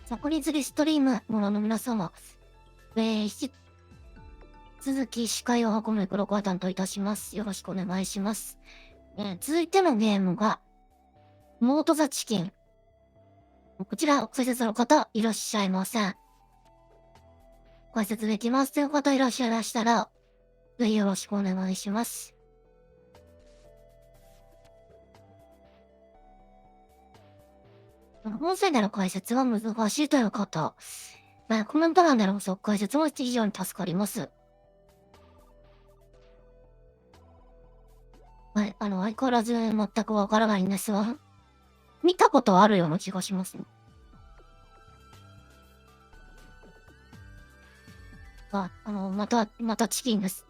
残り釣りストリームご覧の皆様、引き続き司会を運ぶ黒川担当いたします。よろしくお願いします。続いてのゲームが、モートザチキン。こちら、解説の方、いらっしゃいません。解説できますという方いらっしゃいましたら、ぜひよろしくお願いします。本線での解説は難しいという方、コメント欄での補足解説も非常に助かります。はい、相変わらず全くわからないんですが、見たことあるような気がしますね。またチキンです。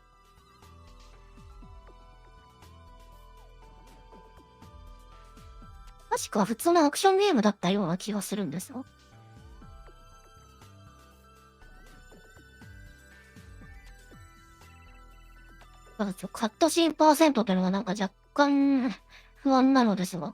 確か普通のアクションゲームだったような気がするんですよ。カットシーンパーセントというのがなんか若干不安なのですが。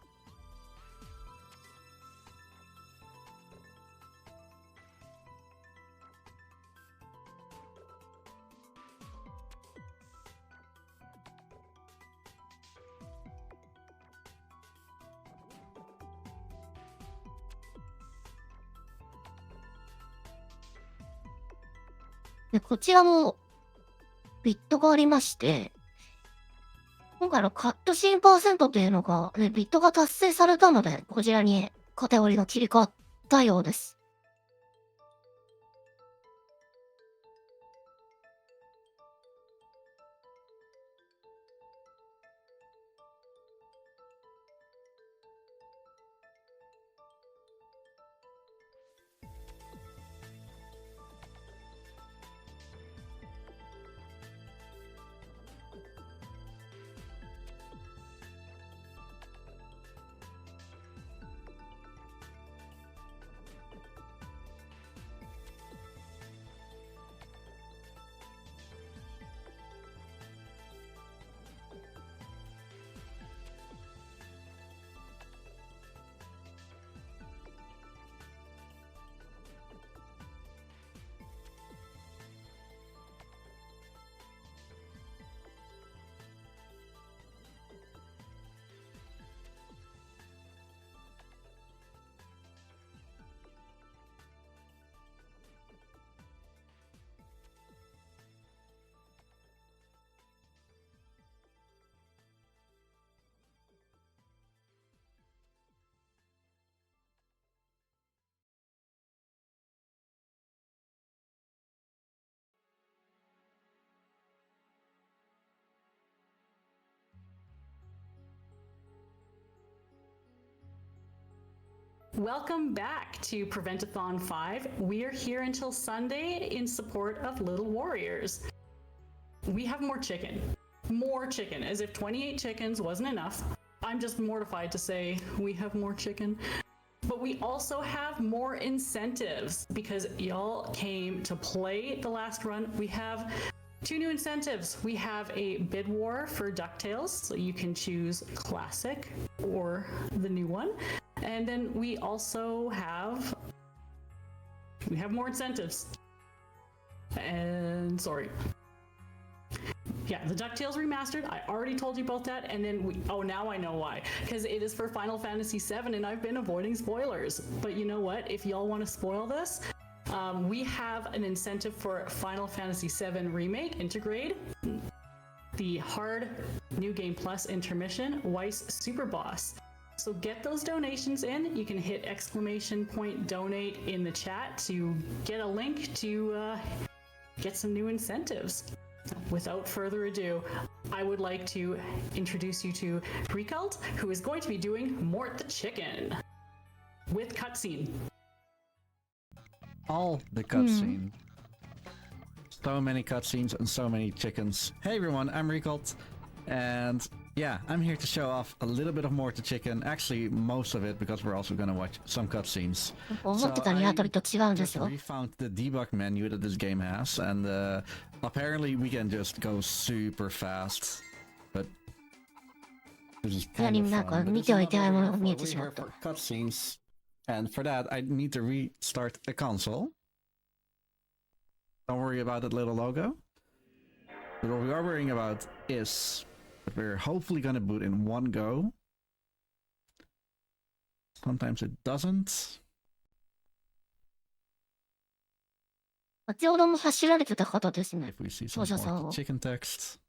で、こちらもビットがありまして、今回のカットシーンパーセントというのが、ビットが達成されたので、こちらにカテゴリーが切り替わったようです。Welcome back to Prevent-A-Thon 5. We are here until Sunday in support of Little Warriors. We have more chicken. More chicken, as if 28 chickens wasn't enough. I'm just mortified to say we have more chicken. But we also have more incentives because y'all came to play the last run. We have two new incentives. We have a bid war for DuckTales, so you can choose classic or the new one. And then we also have more incentives. And sorry. Yeah, the DuckTales Remastered, I already told you about that, and then now I know why. Because it is for Final Fantasy VII, and I've been avoiding spoilers. But you know what? If y'all want to spoil this, we have an incentive for Final Fantasy VII Remake Intergrade, the Hard New Game Plus Intermission, Weiss Super Boss. So get those donations in. You can hit !donate in the chat to get a link to get some new incentives. Without further ado, I would like to introduce you to Riekelt, who is going to be doing Mort the Chicken with cutscene. All the cutscene. So many cutscenes and so many chickens. Hey everyone, I'm Riekelt, and yeah, I'm here to show off a little bit of Mort the Chicken. Actually, most of it, because we're also gonna watch some cutscenes. So I just refound the debug menu that this game has, and apparently we can just go super fast. But this is kind of fun. But there's a lot of for cutscenes. And for that, I need to restart the console. Don't worry about that little logo. But what we are worrying about is that we're hopefully gonna boot in one go. Sometimes it doesn't. 先ほども走られてた方ですね。 If we see 奏 some 者さん more を。 chicken text.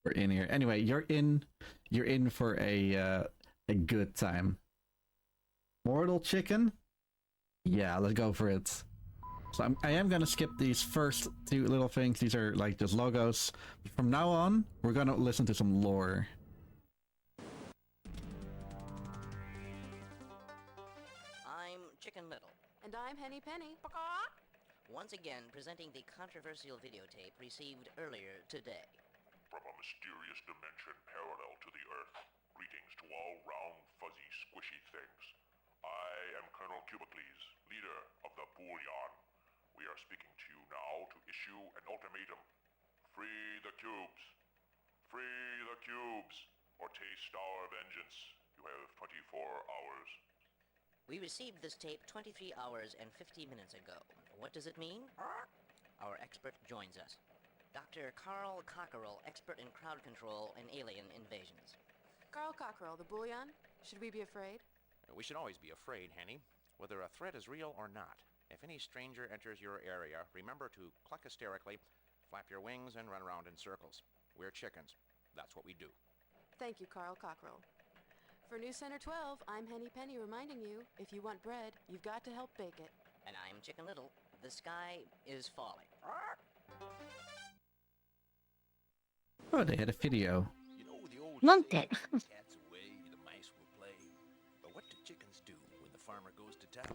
We're in here. Anyway, you're in for a good time. Mortal chicken? Yeah, let's go for it. So I am gonna skip these first two little things. These are like just logos. From now on, we're gonna listen to some lore. I'm Chicken Little. And I'm Henny Penny. Once again presenting the controversial videotape received earlier today. From a mysterious dimension parallel to the Earth, greetings to all round, fuzzy, squishy things. I am Colonel Cubicles, leader of the Bullion. We are speaking to you now to issue an ultimatum. Free the cubes. Free the cubes, or taste our vengeance. You have 24 hours. We received this tape 23 hours and 50 minutes ago. What does it mean? Our expert joins us. Dr. Carl Cockerell, expert in crowd control and alien invasions. Carl Cockerell, the Bullion. Should we be afraid? We should always be afraid, Henny, whether a threat is real or not. If any stranger enters your area, remember to cluck hysterically, flap your wings, and run around in circles. We're chickens. That's what we do. Thank you, Carl Cockerell. For News Center 12, I'm Henny Penny reminding you, if you want bread, you've got to help bake it. And I'm Chicken Little. The sky is falling. Oh, they had a video. You know the oldなんsaying,て。 cats away, the mice will play. But what do chickens do when the farmer goes to town?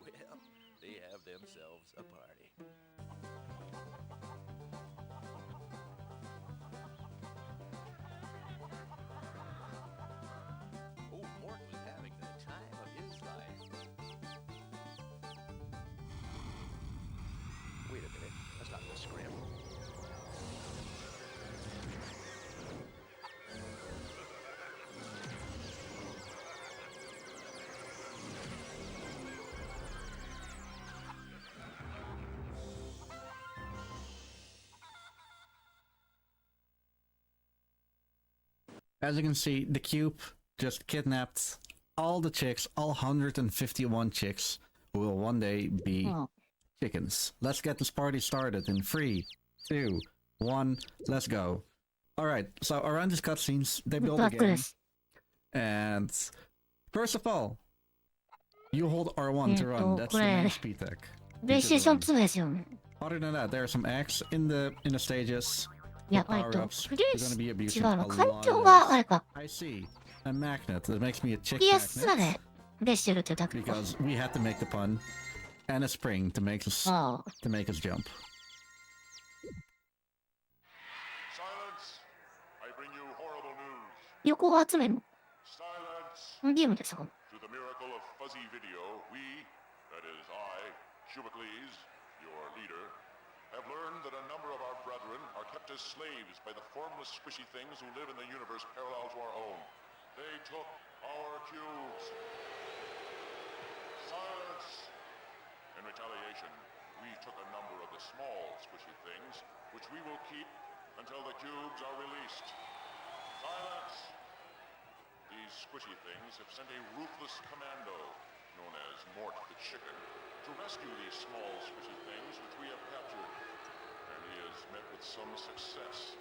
Well, they have themselves a party. Oh, Mort was having the time of his life. Wait a minute, that's not the script. As you can see, the cube just kidnapped all the chicks, all 151 chicks, who will one day be うん。 chickens. Let's get this party started in 3, 2, 1, let's go. Alright, so around these cutscenes, they ブ build ラ a ックで game. す。 And first of all, you hold R1 to run. That's the main speed tech. プレイステーション2ですよね。 Other than that, there are some X in the stages. いや、Power-ups. プレイ You're ス gonna be 違 abusing う a の。 lot 環 of 境があ this. れか。 I see. A magnet that makes me a chick PS だ magnet. ね。プレイしてるってだけか。 Because we had to make the pun. And a spring to make us ああ。 jump. Silence! I bring you horrible news. 横を集める Silence! ゲームですか。 Through the miracle of fuzzy video, we, that is I, Cubicles, your leader, have learned that a number of our brethren are kept as slaves by the formless squishy things who live in the universe parallel to our own. They took our cubes. Silence! In retaliation, we took a number of the small squishy things, which we will keep until the cubes are released. Silence! These squishy things have sent a ruthless commando, known as Mort the Chicken, to rescue these small squishy things which we have captured. And he has met with some success.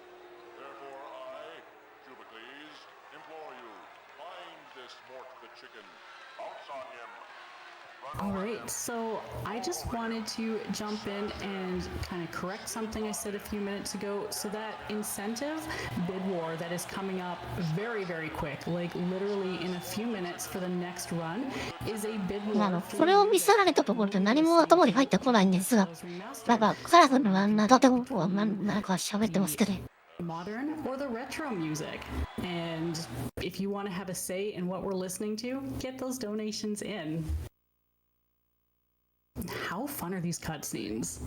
Therefore I, Cubicles, implore you, find this Mort the Chicken. Pounce on him. All right, so I just wanted to jump in and kind of correct something I said a few minutes ago. So that incentive bid war that is coming up very, very quick, like literally in a few minutes for the next run, is a bid ま war. あ、それを見せられたところで何も頭に入ってこないんですが、なんかカラフルな名立てをなんか喋ってますけど。 Modern or the retro music. And if you want to have a say in what we're listening to, get those donations in. How fun are these cutscenes?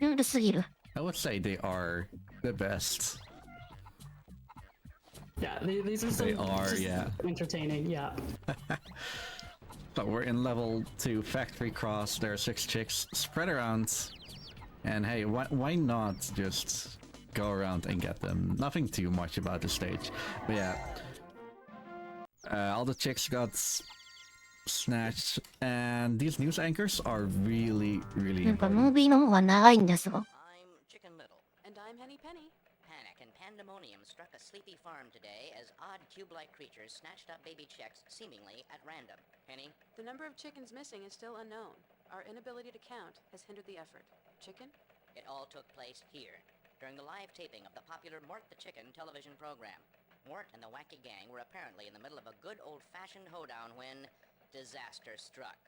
ルールすぎる。 I would say they are the best. Yeah, these are some They are, just yeah. entertaining. Yeah. So we're in level 2 factory cross. There are 6 chicks spread around, and hey, why not just go around and get them? Nothing too much about the stage, but yeah, all the chicks got snatched, and these news anchors are really なんか important. ムービーの方が長いんですが。 I'm Chicken Little. And I'm Henny Penny. Panic and pandemonium struck a sleepy farm today as odd cube-like creatures snatched up baby chicks seemingly at random. Penny? The number of chickens missing is still unknown. Our inability to count has hindered the effort. Chicken? It all took place here, during the live taping of the popular Mort the Chicken television program. Mort and the wacky gang were apparently in the middle of a good old-fashioned hoedown when disaster struck.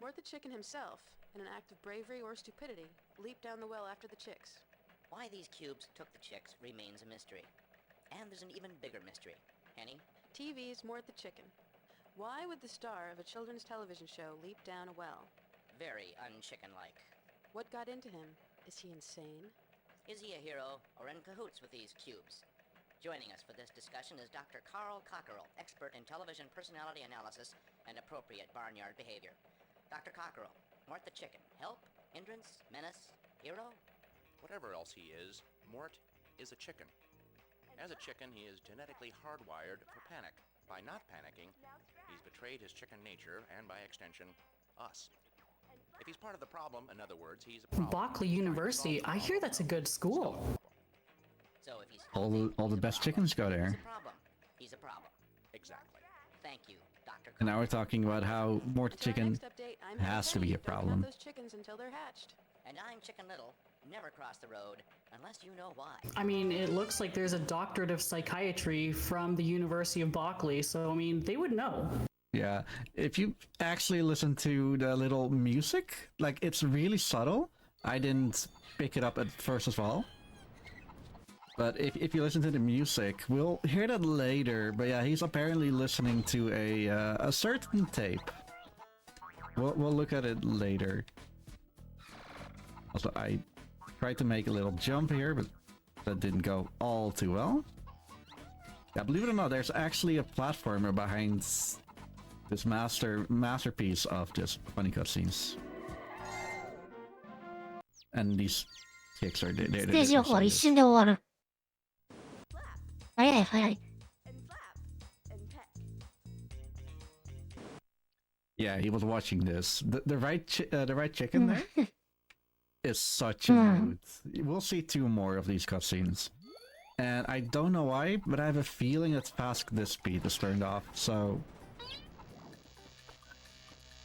Mort the Chicken himself, in an act of bravery or stupidity, leaped down the well after the chicks. Why these cubes took the chicks remains a mystery. And there's an even bigger mystery. Henny? TV's Mort the Chicken. Why would the star of a children's television show leap down a well? Very unchicken-like. What got into him? Is he insane? Is he a hero or in cahoots with these cubes? Joining us for this discussion is Dr. Carl Cockerell, expert in television personality analysis and appropriate barnyard behavior. Dr. Cockerell, Mort the Chicken, help, hindrance, menace, hero? Whatever else he is, Mort is a chicken. As a chicken, he is genetically hardwired for panic. By not panicking, he's betrayed his chicken nature and, by extension, us. If he's part of the problem, in other words, he's a problem. Bockley University, I hear that's a good school. So if he's All the he's a best problem. chickens go there. He's a problem. He's a problem. Exactly. Thank you, Dr. And now we're talking about how Mort the Until our Chicken next update, I'm Henny has to be Penny. a Don't count problem. those chickens until they're hatched. And I'm Chicken Little. Never cross the road unless you know why. I mean, it looks like there's a doctorate of psychiatry from the University of Bockley, so I mean, they would know. Yeah, if you actually listen to the little music, like, it's really subtle. I didn't pick it up at first as well. But if you listen to the music, we'll hear that later. But yeah, he's apparently listening to a certain tape. We'll look at it later. Also, I tried to make a little jump here, but that didn't go all too well. Yeah, believe it or not, there's actually a platformer behind this masterpiece of just funny cutscenes. And these kicks are ステージオフは一瞬で終わる。早い早い。 And flap. And peck. Yeah, he was watching this. The right chicken there is such a Mm. mood. We'll see 2 more of these cutscenes. And I don't know why, but I have a feeling that fast this speed is turned off, so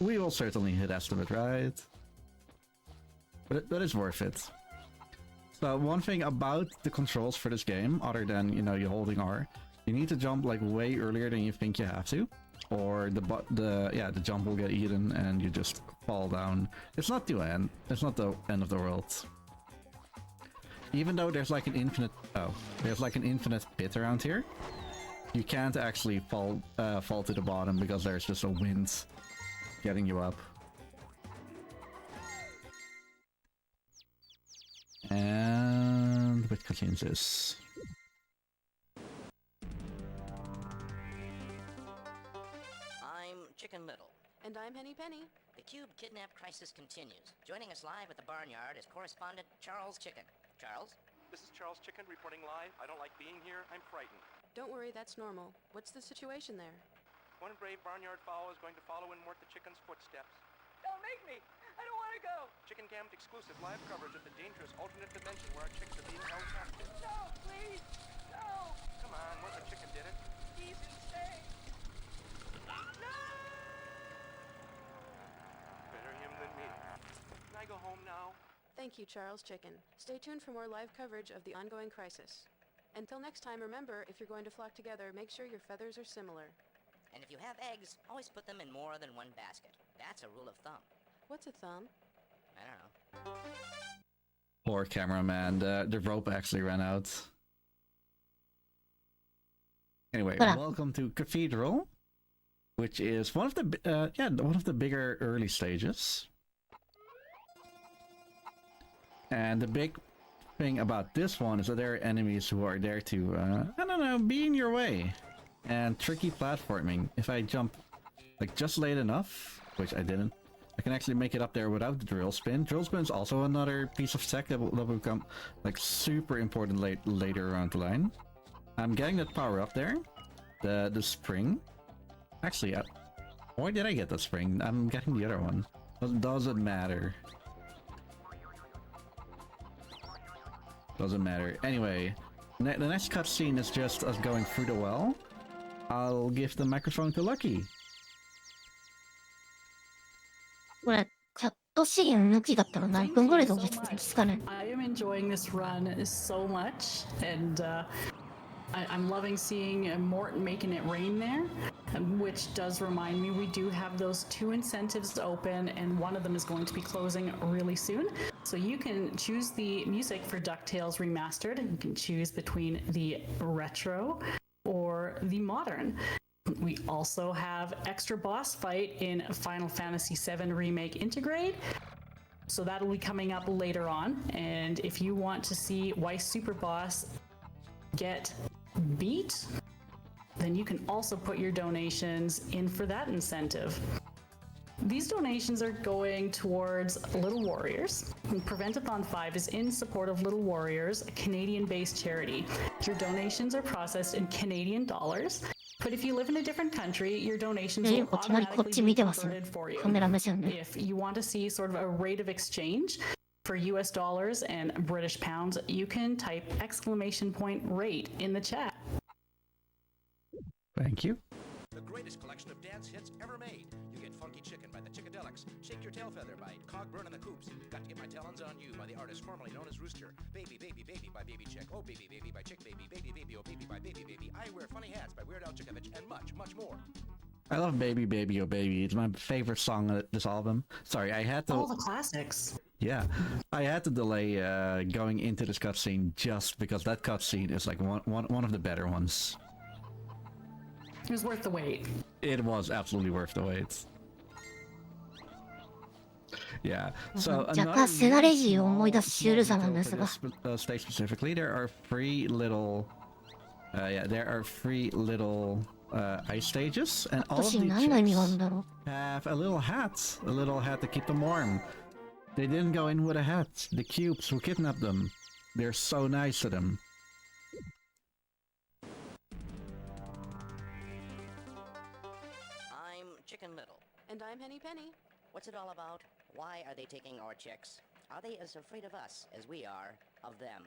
we will certainly hit estimate, right? But it's worth it. So one thing about the controls for this game, other than, you know, you holding R, you need to jump like way earlier than you think you have to, or the jump will get eaten and you just fall down. It's not the end. It's not the end of the world. Even though there's like an infinite pit around here, you can't actually fall to the bottom because there's just a wind getting you up. And which cutscene is this? I'm Chicken Little. And I'm Henny Penny. The Cube kidnap crisis continues. Joining us live at the barnyard is correspondent Charles Chicken. Charles? This is Charles Chicken reporting live. I don't like being here. I'm frightened. Don't worry, that's normal. What's the situation there? One brave barnyard fowl is going to follow in Mort the Chicken's footsteps. Don't make me! I don't want to go! Chicken Cammed exclusive live coverage of the dangerous alternate dimension where our chicks are being held captive. No, please! No! Come on, Mort the Chicken did it. He's insane! No! Better him than me. Can I go home now? Thank you, Charles Chicken. Stay tuned for more live coverage of the ongoing crisis. Until next time, remember, if you're going to flock together, make sure your feathers are similar. And if you have eggs, always put them in more than one basket. That's a rule of thumb. What's a thumb? I don't know. Poor cameraman, the rope actually ran out. Anyway, welcome to Cathedral, which is one of the bigger early stages. And the big thing about this one is that there are enemies who are there to, I don't know, be in your way. And tricky platforming. If I jump like just late enough, which I didn't, I can actually make it up there without the drill spin. Drill spin is also another piece of tech that will become like super important later around the line. I'm getting that power up there, the spring. Actually, why did I get the spring? I'm getting the other one. Doesn't matter. Doesn't matter. Anyway, the next cutscene is just us going through the well. I'll give the microphone to Lucky. これ、カットシーン抜きだったら何分ぐらいで落ち着くんですかね。 I am enjoying this run so much, and I'm loving seeing Mort making it rain there, which does remind me we do have those 2 incentives open, and one of them is going to be closing really soon. So you can choose the music for DuckTales Remastered, and you can choose between the retro or the modern. We also have extra boss fight in Final Fantasy VII Remake Integrate. So that'll be coming up later on. And if you want to see Weiss Super Boss get beat, then you can also put your donations in for that incentive. These donations are going towards Little Warriors. Prevent-A-Thon 5 is in support of Little Warriors, a Canadian-based charity. Your donations are processed in Canadian dollars, but if you live in a different country, your donations will automatically be converted for you. If you want to see sort of a rate of exchange for US dollars and British pounds, you can type !rate in the chat. Thank you. The greatest collection of dance hits ever made. You get Funky Chicken by the Chickadelics, Shake Your Tail Feather by Cogburn and the Coops, Got to Get My Talons on You by the artist formerly known as Rooster, Baby Baby Baby by Baby Chick, Oh Baby Baby by Chick Baby, Baby Baby Oh Baby by Baby Baby, I Wear Funny Hats by Weird Al Chickovich, and much, much more. I love Baby Baby Oh Baby. It's my favorite song of this album. Sorry, I had to... All the classics. Yeah, I had to delay going into this cutscene just because that cutscene is like one of the better ones. It was worth the wait. It was absolutely worth the wait. Yeah, so若干セガレジを思い出すシュールさなんですが。 stage specifically, there are 3 little ice stages, and all of the chicks have a little hat to keep them warm. They didn't go in with a hat. The cubes who kidnapped them. They're so nice to them. I'm Chicken Little. And I'm Henny Penny. What's it all about? Why are they taking our chicks? Are they as afraid of us as we are of them?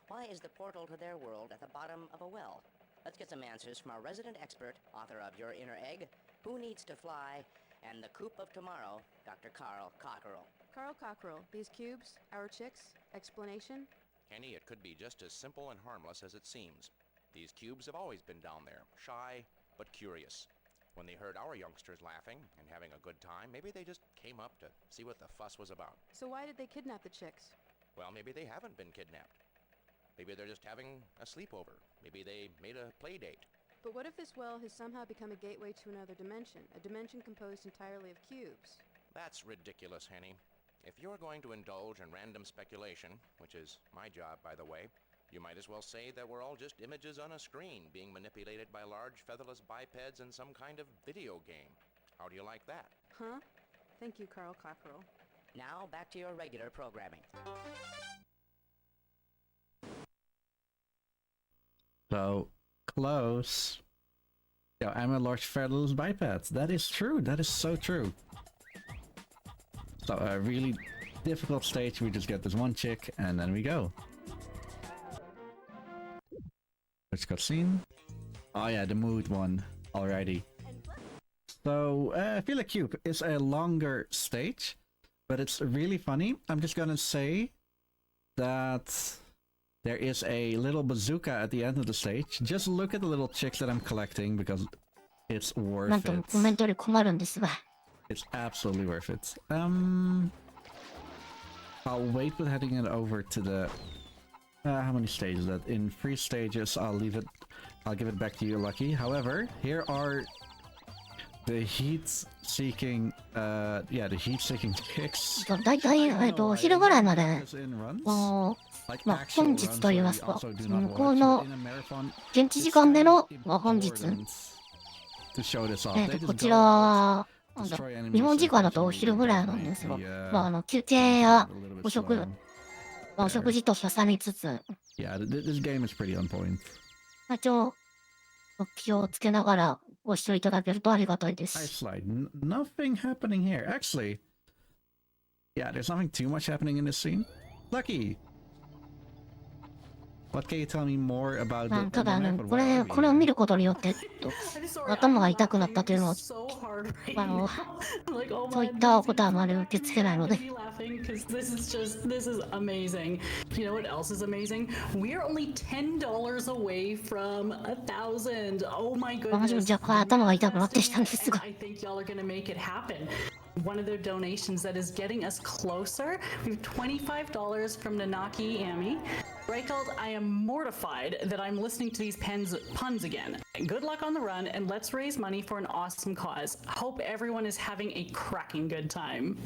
Why is the portal to their world at the bottom of a well? Let's get some answers from our resident expert, author of Your Inner Egg, Who Needs to Fly, and The Coop of Tomorrow, Dr. Carl Cockerell. Carl Cockerell, these cubes, our chicks, explanation? Henny, it could be just as simple and harmless as it seems. These cubes have always been down there, shy but curious. When they heard our youngsters laughing and having a good time, maybe they just came up to see what the fuss was about. So why did they kidnap the chicks? Well, maybe they haven't been kidnapped. Maybe they're just having a sleepover. Maybe they made a play date. But what if this well has somehow become a gateway to another dimension, a dimension composed entirely of cubes? That's ridiculous, Henny. If you're going to indulge in random speculation, which is my job, by the way, you might as well say that we're all just images on a screen being manipulated by large featherless bipeds in some kind of video game. How do you like that? Huh? Thank you, Carl Cockerell. Now, back to your regular programming. So close. Yeah, I'm a large featherless biped. That is true. That is so true. So a really difficult stage. We just get this one chick and then we go. Let's cutscene. Oh yeah, the mood one already. So Villa Cube is a longer stage, but it's really funny. I'm just gonna say that there is a little bazooka at the end of the stage. Just look at the little chicks that I'm collecting because it's worth it. It's absolutely worth it. I'll wait with heading it over to the... how many stages is that? In 3 stages, I'll give it back to you, Lucky. However, here are the heat-seeking Yeah, the heat-seeking ticks. だいたい、昼ぐらいまで、 In runs. ま Like あ、 actual 本日 runs と言い where ま we すか、 also do 向 not こう watch. の In a marathon, 現地 it's 時間での、 very 本日。 important to show this off. They こ just ち go ら out, は、なんだ destroy enemies, 日本時間だとお unfortunately, 昼 it ぐらい does なんで make すが、 the 休憩や a little bit お食、 slow. お食事と挟みつつ、 Yeah, this game is pretty on point. 一応、気をつけながらご視聴いただけるとありがたいで I す。 slide. Nothing happening here. Actually, yeah, there's nothing too much happening in this scene. Lucky. What can you tell me more about まあ、 the ただ、 marathon? こ Where れ are we を here? 見ることによって、頭が痛くなったというのは、 so hard right あの、 like, oh そうい my ったことはあまり受け付けないので、 I'm laughing because this is amazing. You know what else is amazing? We're only $10 away from 1,000. Oh my 私も goodness. 若干頭が痛くなってきたんですが、 I think y'all are gonna make it happen. One of their donations that is getting us closer. We have $25 from Nanaki Ami. Riekelt, I am mortified that I'm listening to these puns again. Good luck on the run, and let's raise money for an awesome cause. Hope everyone is having a cracking good time.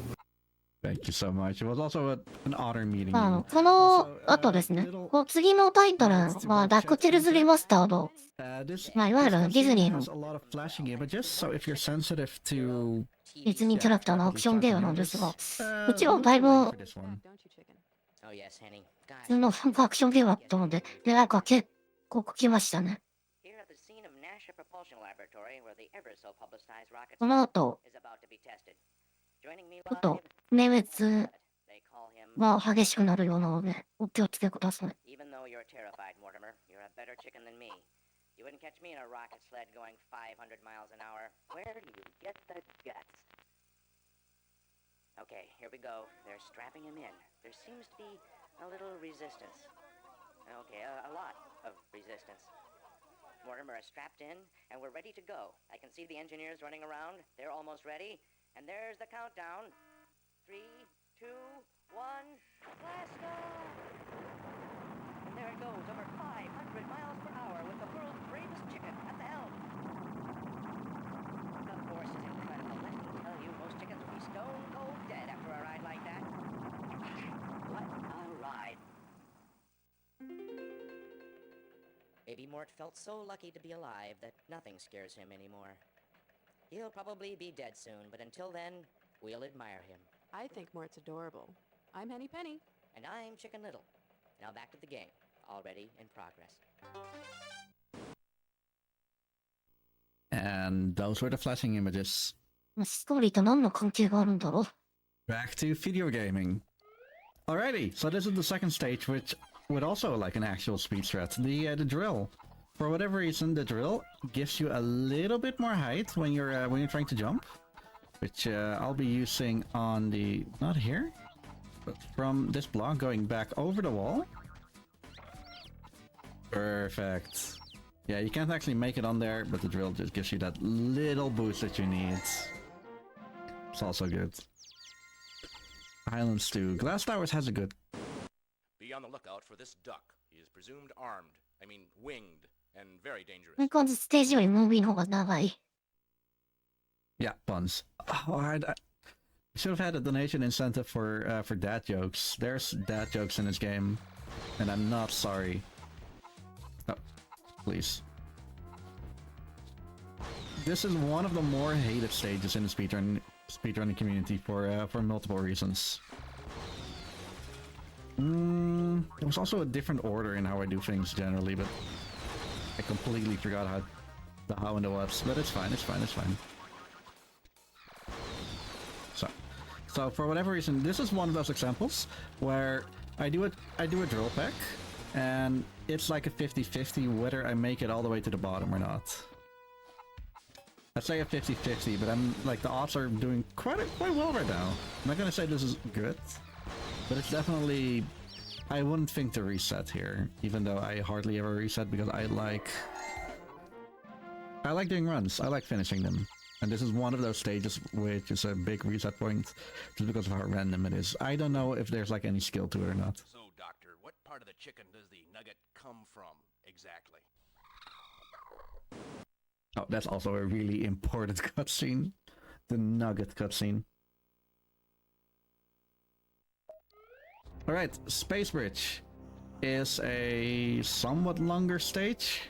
Thank you so much. It was also an honor meeting まあ you. この後ですね、次のタイトルは、ダックテルズリマスタード。 This まあ、いわゆるディズニーの has a lot of flashing images, so if you're sensitive to ディズニーキャラクターのアクションゲームなんですが、 uh, もちろんだいぶ wait for this one. Don't you, chicken? Oh yes, Henny. 普通のアクションゲームだったので、レアが結構来ましたね。 Here at the scene of NASA Propulsion Laboratory, where the ever so publicized rocket この後、 is about to be tested. Joining me ちょっと live, 明滅 they call him. が激しくなるようなので、お気をつけください。 Even though you're terrified, Mortimer, you're a better chicken than me. You wouldn't catch me in a rocket sled going 500 miles an hour. Where do you get the guts? Okay, here we go. They're strapping him in. There seems to be a little resistance. Okay, a lot of resistance. Mortimer is strapped in, and we're ready to go. I can see the engineers running around. They're almost ready. And there's the countdown. 3, 2, 1, blast off! And there it goes, over 500 miles per hour with the world's bravest chicken at the helm. The force is incredible. Let me tell you, most chickens would be stone cold dead after a ride like that. What a ride. Baby Mort felt so lucky to be alive that nothing scares him anymore. He'll probably be dead soon, but until then, we'll admire him. I think Mort's adorable. I'm Henny Penny. And I'm Chicken Little. Now back to the game, already in progress. And those were the flashing images. ストーリーと何の関係があるんだろう。 Back to video gaming. Alrighty, so this is the second stage, which would also like an actual speed threat, the drill. For whatever reason, the drill gives you a little bit more height when you're trying to jump, which I'll be using on the not here, but from this block going back over the wall. Perfect. Yeah, you can't actually make it on there, but the drill just gives you that little boost that you need. It's also good. Islands too. Glass Towers has a good. Be on the lookout for this duck. He is presumed armed. I mean, winged, and very dangerous. 相変わらずステージよりムービーの方が長い。 Yeah, puns. Oh, I should have had a donation incentive for dad jokes. There's dad jokes in this game, and I'm not sorry. Oh, please. This is one of the more hated stages in the speedrunning community for multiple reasons. There was also a different order in how I do things generally, but I completely forgot the how and the what's. But it's fine. It's fine. It's fine. So for whatever reason, this is one of those examples where I do a drill pack, and it's like a 50-50 whether I make it all the way to the bottom or not. I'd say a 50-50, but I'm like the odds are doing quite well right now. I'm not gonna say this is good, but it's definitely. I wouldn't think to reset here, even though I hardly ever reset because I like doing runs. I like finishing them. And this is one of those stages which is a big reset point just because of how random it is. I don't know if there's like any skill to it or not. So, Doctor, what part of the chicken does the nugget come from, exactly? Oh, that's also a really important cutscene. the Nugget cutscene. Alright, Space Bridge is a somewhat longer stage.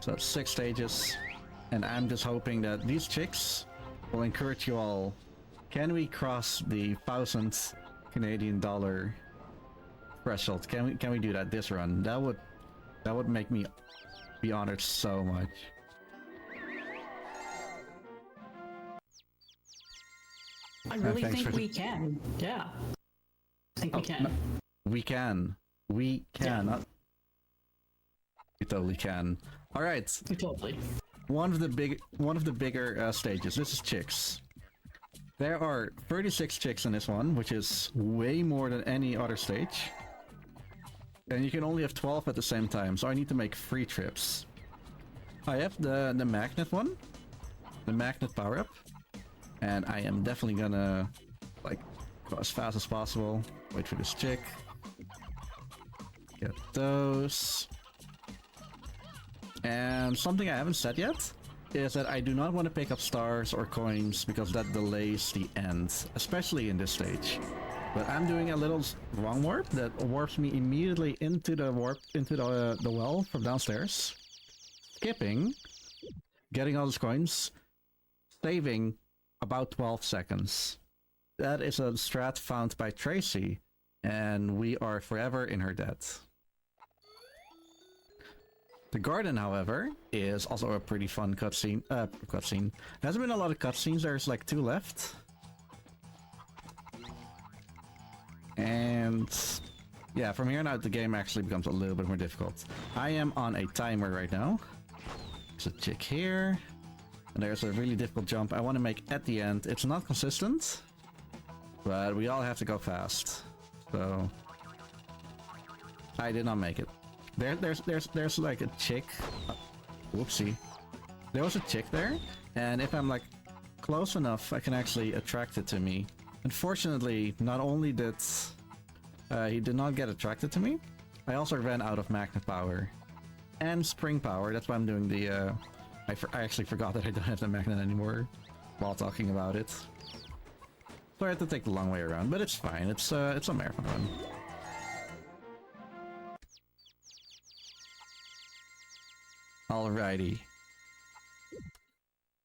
So it's 6 stages, and I'm just hoping that these chicks will encourage you all. Can we cross the 1,000 Canadian dollar threshold? Can we do that this run? That would make me be honored so much. I really thanks think for we can. Yeah. I think we can. No, we can. We can. We totally can. All right. We totally. One of the bigger stages. This is chicks. There are 36 chicks in this one, which is way more than any other stage. And you can only have 12 at the same time, so I need to make 3 trips. I have the magnet one, the magnet power up, and I am definitely gonna like go as fast as possible. Wait for this chick. Get those. And something I haven't said yet is that I do not want to pick up stars or coins because that delays the end, especially in this stage. But I'm doing a little wrong warp that warps me immediately into the the well from downstairs, skipping, getting all those coins, saving about 12 seconds. That is a strat found by Tracy, and we are forever in her debt. The garden, however, is also a pretty fun cutscene. There hasn't been a lot of cutscenes. There's like 2 left. And yeah, from here on out, the game actually becomes a little bit more difficult. I am on a timer right now. There's a chick here. And there's a really difficult jump I want to make at the end. It's not consistent, but we all have to go fast. So I did not make it. There's like a chick. Whoopsie. There was a chick there, and if I'm like close enough, I can actually attract it to me. Unfortunately, not only did he did not get attracted to me, I also ran out of magnet power and spring power. That's why I'm doing the. I actually forgot that I don't have the magnet anymore while talking about it. So I had to take the long way around, but it's fine. It's a marathon run. Alrighty.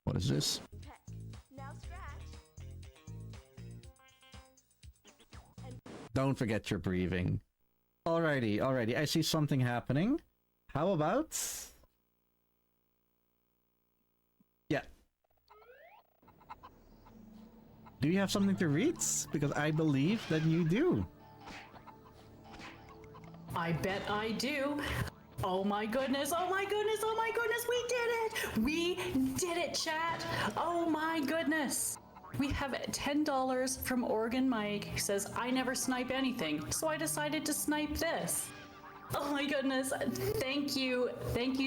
What is this? Now scratch. Don't forget your breathing. Alrighty. I see something happening. How about... Yeah. Do you have something to read? Because I believe that you do. I bet I do. Oh my goodness, oh my goodness, oh my goodness, we did it! We did it, chat! Oh my goodness! We have $10 from Oregon Mike. He says, I never snipe anything, so I decided to snipe this. Oh my goodness, thank you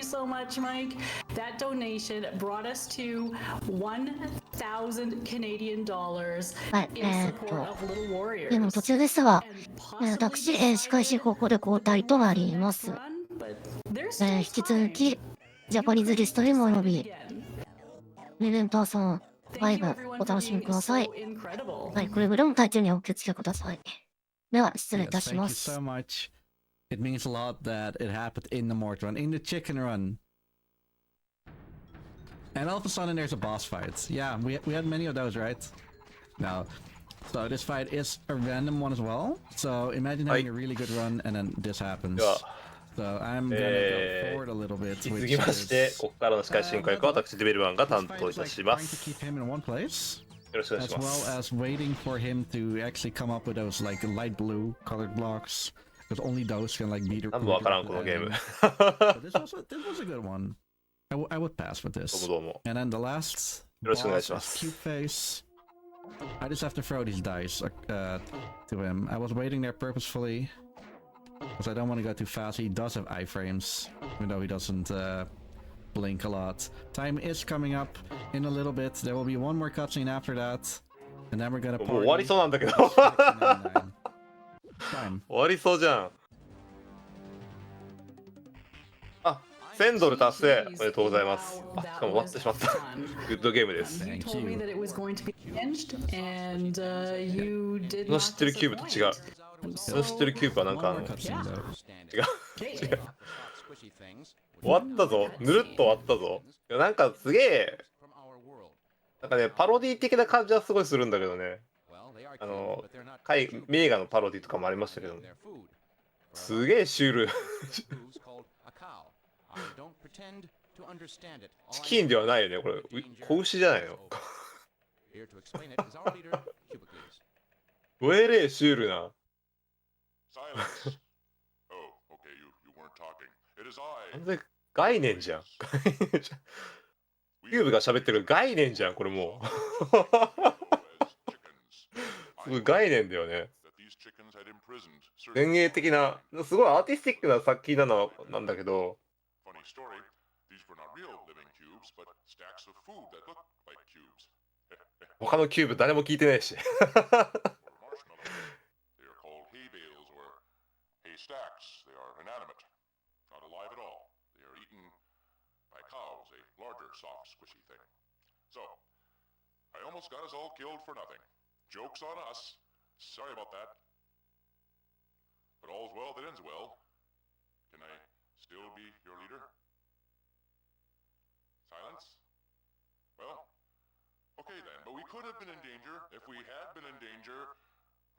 so much, Mike. That donation brought us to 1,000 Canadian dollars はい、 in support of Little でも Warriors. 途中ですが、 And 私、 possibly 司会進行ここで交代となります。 run, but there's still 引き続き、 time. ジャパニーズリストリームおよび、 Again. プレゼントさん、 Thank you 5 everyone お for 楽しみ being ください so。incredible. はい、くれぐれも体調にはお気をつけください。では、失礼いた Yes, し thank ま you す。 so much. It means a lot that it happened in the mort run, in the chicken run. And all of a sudden there's a boss fight. Yeah, we had many of those, right? No. So this fight is a random one as well. So imagine having a really good run and then this happens. Yeah. So I'm gonna go forward a little bit. 引き続きまして、ここからの司会進行役は私、デベルマンが担当いたしま Trying to す。 keep him in one place, よろしくお願い as しま well す。 as waiting for him to actually come up with those like light blue colored blocks, because only those can like beat. 何もわからん、このゲーム。 But this was a good one. I would pass with どう this. もどうも。 And then the last よろしくお願い boss しま is す。 Cute Face. I just have to throw these dice to him. I was waiting there purposefully because I don't want to go too fast. He does have iframes, even though he doesn't blink a lot. Time is coming up in a little bit. There will be one more cutscene after that, and then we're gonna もう終わり party. そうなんだけど。 Time. 終わりそうじゃん。あ、1000ドル達成。おめでとうございま Wow, す。あ、し that かも終わって was しまった。 fun. グッドゲームです。 You Thank told me you. that it was going to be hinged, and you did 僕の not 知ってるキューブと違う。 disappoint. 僕の知ってるキューブはなんか One more cutscene yeah. though. 違う。 Okay. 終わったぞ。ぬるっと終わったぞ。いやなんかすげえ、なんかね、パロディ的な感じはすごいするんだけどね。名画のパロディとかもありましたけど、すげえシュール。チキンではないよね、これ。子牛じゃないの。ウェレーシュールな。Silence. Oh, okay, you weren't talking. It is I. 完全概念じゃん。キューブが喋ってる概念じゃん、これもう。すごい概念だよね。前衛的な、すごいアーティスティックな作品なんだけど、他のキューブ誰も聞いてないし。Stacks. They are inanimate, not alive at all. They are eaten by cows, a larger, soft, squishy thing. So, I almost got us all killed for nothing. Joke's on us. Sorry about that. But all's well that ends well. Can I still be your leader? Silence? Well, okay then, but we could have been in danger. If we had been in danger...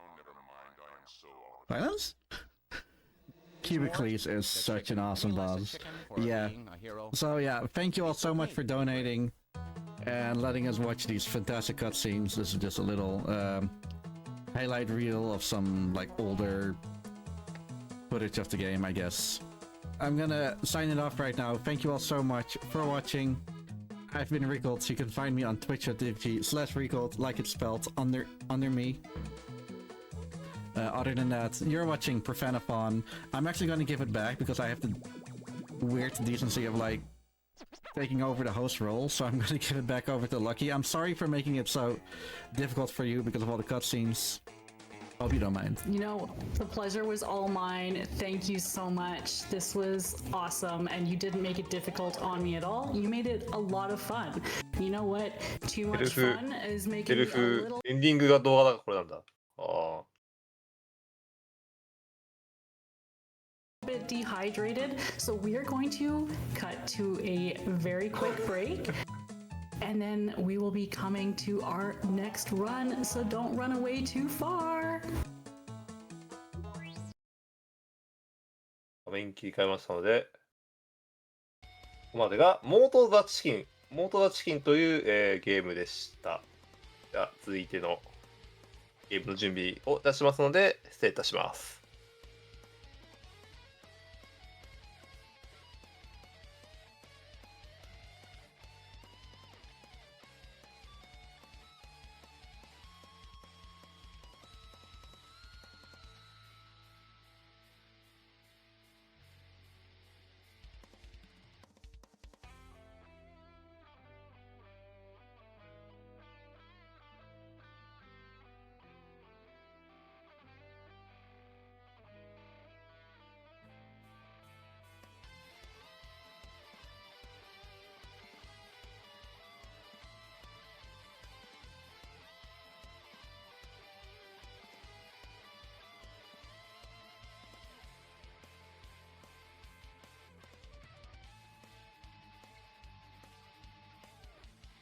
Oh, never mind, I am so out of it. Silence? Cubicles is such an awesome boss. Yeah. So yeah, thank you all so much for donating and letting us watch these fantastic cutscenes. This is just a little highlight reel of some like older footage of the game, I guess. I'm gonna sign it off right now. Thank you all so much for watching. I've been Riekelt. You can find me on Twitch at /Riekelt, like it's spelled under me. Other than that, you're watching Prevent-A-Thon. I'm actually going to give it back because I have the weird decency of like taking over the host role, so I'm going to give it back over to Lucky. I'm sorry for making it so difficult for you because of all the cutscenes. Hope you don't mind. You know, the pleasure was all mine. Thank you so much. This was awesome, and you didn't make it difficult on me at all. You made it a lot of fun. You know what? Too much fun is making me a little エンディングが動画だからこれなんだ。ああ。bit dehydrated, so we are going to cut to a very quick break, and then we will be coming to our next run, so don't run away too far. 画面切り替えましたので、ここまでがモート・ザ・チキンという、ゲームでした。じゃあ続いてのゲームの準備をいたしますので失礼いたします。